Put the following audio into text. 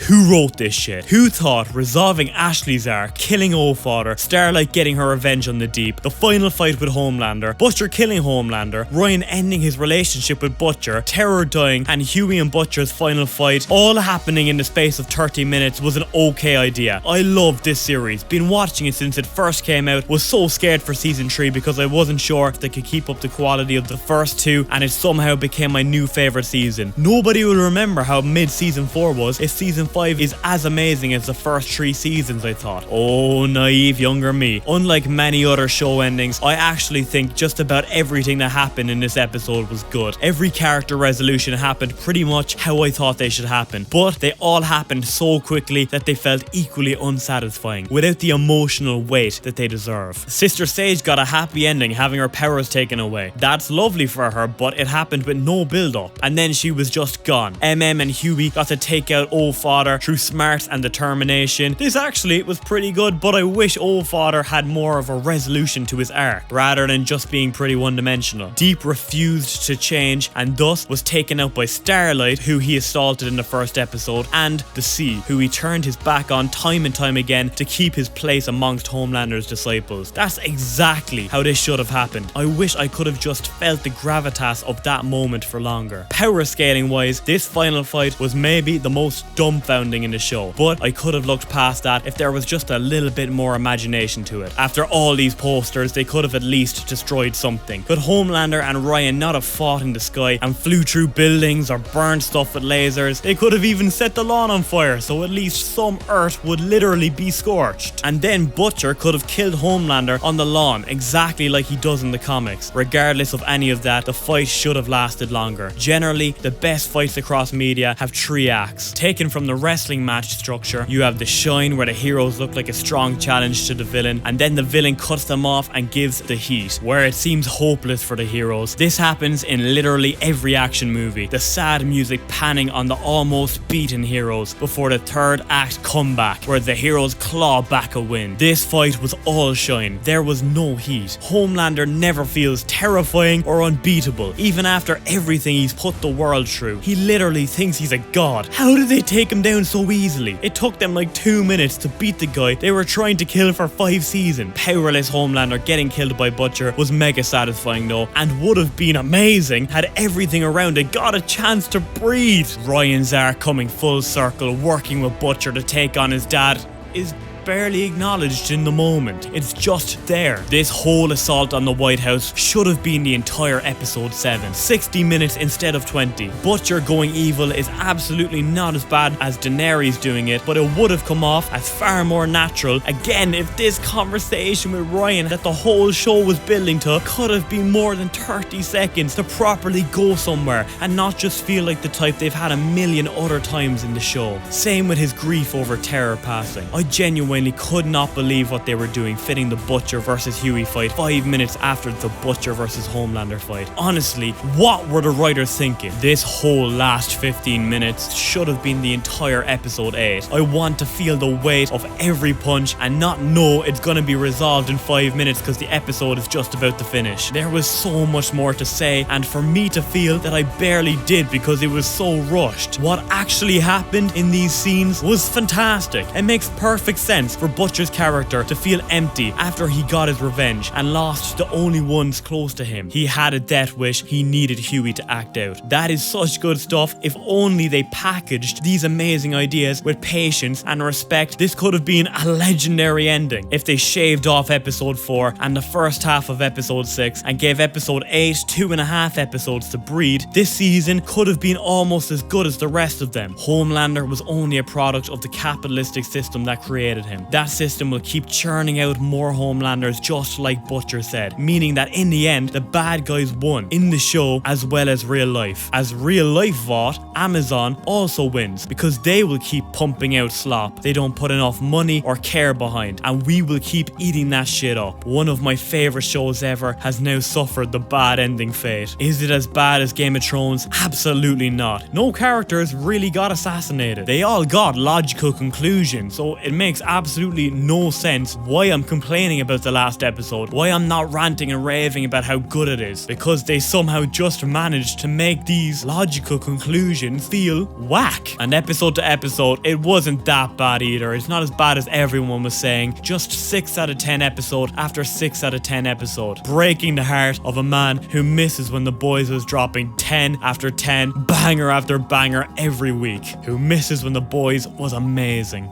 Who wrote this shit? Who thought resolving Ashley's arc, killing Allfather, Starlight getting her revenge on the Deep, the final fight with Homelander, Butcher killing Homelander, Ryan ending his relationship with Butcher, Terror dying, and Huey and Butcher's final fight, all happening in the space of 30 minutes was an okay idea. I loved this series, been watching it since it first came out, was so scared for season 3 because I wasn't sure if they could keep up the quality of the first two, and it somehow became my new favourite season. Nobody will remember how mid season 4 was if season 5 is as amazing as the first 3 seasons, I thought. Oh, naive younger me. Unlike many other show endings, I actually think just about everything that happened in this episode was good. Every character resolution happened pretty much how I thought they should happen, but they all happened so quickly that they felt equally unsatisfying, without the emotional weight that they deserve. Sister Sage got a happy ending, having her powers taken away. That's lovely for her, but it happened with no build up, and then she was just gone. MM and Huey got to take out Allfather through smarts and determination. This actually was pretty good, but I wish Allfather had more of a resolution to his arc, rather than just being pretty one-dimensional. Deep refused to change, and thus was taken out by Starlight, who he assaulted in the first episode, and the Sea, who he turned his back on time and time again to keep his place amongst Homelander's disciples. That's exactly how this should have happened. I wish I could have just felt the gravitas of that moment for longer. Power scaling wise, this final fight was maybe the most dumbfounding in the show, but I could have looked past that if there was just a little bit more imagination to it. After all these posters, they could have at least destroyed something. Could Homelander and Ryan not have fought in the sky and flew through buildings or burned stuff with lasers? They could have even set the lawn on fire, so at least some Earth would literally be scorched. And then Butcher could have killed Homelander on the lawn, exactly like he does in the comics. Regardless of any of that, the fight should have lasted longer. Generally, the best fights across media have 3 acts. Taken from the wrestling match structure, you have the shine where the heroes look like a strong challenge to the villain, and then the villain cuts them off and gives the heat, where it seems hopeless for the heroes. This happens in literally every action movie. The sad music panning on the almost beaten heroes before the third act comeback, where the heroes claw back a win. This fight was all shine. There was no heat. Homelander never feels terrifying or unbeatable, even after everything he's put the world through. He literally thinks he's a god. How did they take him down so easily? It took them like 2 minutes to beat the guy they were trying to kill for 5 seasons. Powerless Homelander getting killed by Butcher was mega satisfying though, and would have been amazing had everything around it got a chance to breathe. Ryan's arc coming full circle, working with Butcher to take on his dad, is barely acknowledged in the moment. It's just there. This whole assault on the White House should have been the entire episode 7. 60 minutes instead of 20. Butcher going evil is absolutely not as bad as Daenerys doing it, but it would have come off as far more natural. Again, if this conversation with Ryan that the whole show was building to could have been more than 30 seconds to properly go somewhere and not just feel like the type they've had a million other times in the show. Same with his grief over Terror passing. I genuinely could not believe what they were doing, fitting the Butcher versus Huey fight 5 minutes after the Butcher versus Homelander fight. Honestly, what were the writers thinking? This whole last 15 minutes should have been the entire episode 8. I want to feel the weight of every punch and not know it's gonna be resolved in 5 minutes because the episode is just about to finish. There was so much more to say, and for me to feel that I barely did because it was so rushed. What actually happened in these scenes was fantastic. It makes perfect sense for Butcher's character to feel empty after he got his revenge and lost the only ones close to him. He had a death wish, he needed Huey to act out. That is such good stuff. If only they packaged these amazing ideas with patience and respect, this could have been a legendary ending. If they shaved off episode 4 and the first half of episode 6 and gave episode 8 2.5 episodes to breathe, this season could have been almost as good as the rest of them. Homelander was only a product of the capitalistic system that created him. That system will keep churning out more Homelanders, just like Butcher said, meaning that in the end, the bad guys won in the show as well as real life. As real life Vought, Amazon also wins because they will keep pumping out slop they don't put enough money or care behind, and we will keep eating that shit up. One of my favorite shows ever has now suffered the bad ending fate. Is it as bad as Game of Thrones? Absolutely not. No characters really got assassinated. They all got logical conclusions, so it makes absolute absolutely no sense why I'm complaining about the last episode, why I'm not ranting and raving about how good it is, because they somehow just managed to make these logical conclusions feel whack. And episode to episode, it wasn't that bad either. It's not as bad as everyone was saying. Just 6 out of 10 episode after 6 out of 10 episode, breaking the heart of a man who misses when The Boys was dropping 10 after 10, banger after banger every week, who misses when The Boys was amazing.